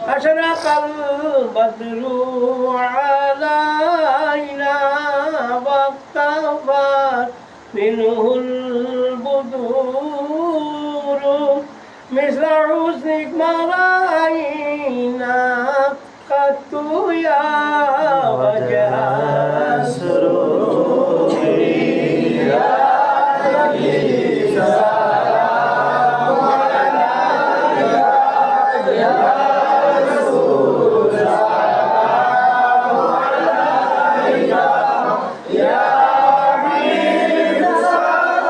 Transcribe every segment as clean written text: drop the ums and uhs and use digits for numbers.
أشرق البدر علينا واختفت منه البدور مثل حسنك ما رأينا قط يا وجه السرور يا نبي سلام عليك يا رسول سلام عليك يا حبيب سلام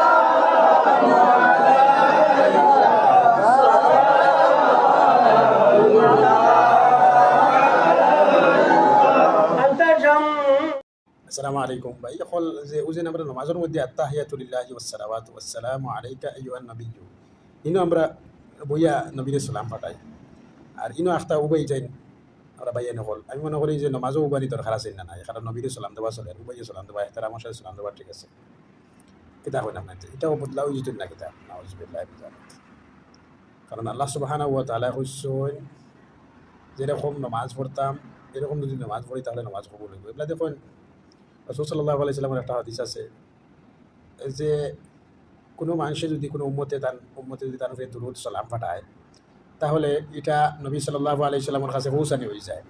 আসসালামু আলাইকুম ভাই এখন যে উজেন আমরা নামাজের মধ্যে আত্তাহিয়াতু লিল্লাহি ওয়াস সালাওয়াতু ওয়াস সালামু আলাইকা আইয়ুহান নাবিয়্যু ইনো আমরা বইয়া নবীর সালাম পাঠাই আর ইনো আখতা উবাই যাইন আমরা বাইয়া নকল আমি মনে করি যে নামাজও উবানি দরকার আছে না নাই কারণ নবীর সালাম দেওয়া চলে উবাই সালাম দেওয়া ইহতারামের সাথে সালাম দেওয়া ঠিক আছে কিতা হয় না আপনাদের এটাও বদলাও যেত না কিতা নাউজুবিল্লাহি মিন যালিক কারণ আল্লাহ সুবহানাহু ওয়া তাআলা কইছেন যেরকম নামাজ পড়তাম এরকম যদি নামাজ পড়ি তাহলে নামাজ কবুল হইব এগুলা দেখুন রাসূল সাল্লাল্লাহু আলাইহি সাল্লামের একটা হাদিস আছে যে কোনো মানুষে যদি কোনো উম্মতে যদি তার উপরে দুরূদ সালাম পাঠায় তাহলে এটা নবী সাল্লাল্লাহু আলাইহি সাল্লামের কাছে পৌঁছানি হয়ে যায়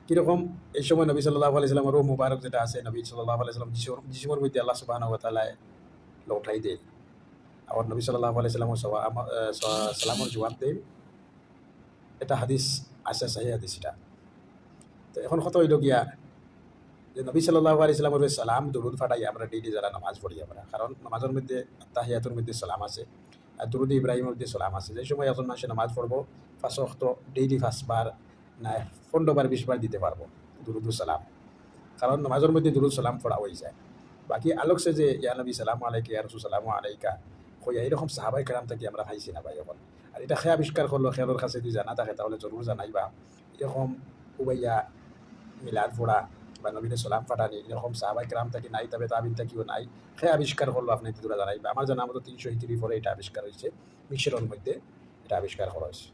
কীরকম এই সময় নবী সাল্লাল্লাহু আলাইহি সাল্লামের রূহ মুবারক যেটা আছে নবী সাল্লাল্লাহু আলাইহি সাল্লাম জিসমের মধ্যে আল্লাহ সুবহানাহু ওয়া তাআলা লৌটাই দেয় আবার নবী সাল্লাল্লাহু আলাইহি সাল্লামের সালামের জবাব দেয় এটা হাদিস আছে সহিহ হাদিস এটা তো এখন কত হইল গিয়া যে নবী সাল্লাল্লাহু আলাইহি সাল্লামের সালাম দুরুদ ফাটাই আমরা ডেইলি যারা নামাজ পড়ি আমরা কারণ নামাজের মধ্যে তাহিয়াতুর মধ্যে সালাম আছে আর দুরুদ ইব্রাহিমের মধ্যে সালাম আছে যে সময় একজন মানুষের নামাজ পড়বো পাঁচ ওয়াক্ত ডেইলি 5 বার না 15 বার 20 বার দিতে পারবো দুরুদ সালাম কারণ নামাজের মধ্যে দুরুদ সালাম পড়া হয়ে যায় বাকি আলোকসে যে ইয়া নবী সালামু আলাইকা ইয়া রাসূল সালামু আলাইকা কই এইরকম সাহাবায়ে কেরাম থেকে আমরা খাইছি না ভাই এখন আর এটা খেয়ে আবিষ্কার করলো খেয়ালের কাছে যদি জানা থাকে তাহলে জরুর জানাইবা এরকম উবাইয়া মিলাদ পড়া বা নবীনের সালাম ফাটানি এরকম সাহাবায়ে কেরাম থেকে নাই তবে তাবিন থেকেও নাই খেয়ে আবিষ্কার করলো আপনি তোরা জানাইবা আমার জানা মতো 300 হিজরি পরে এটা আবিষ্কার হয়েছে মিশরের মধ্যে এটা আবিষ্কার করা হয়েছে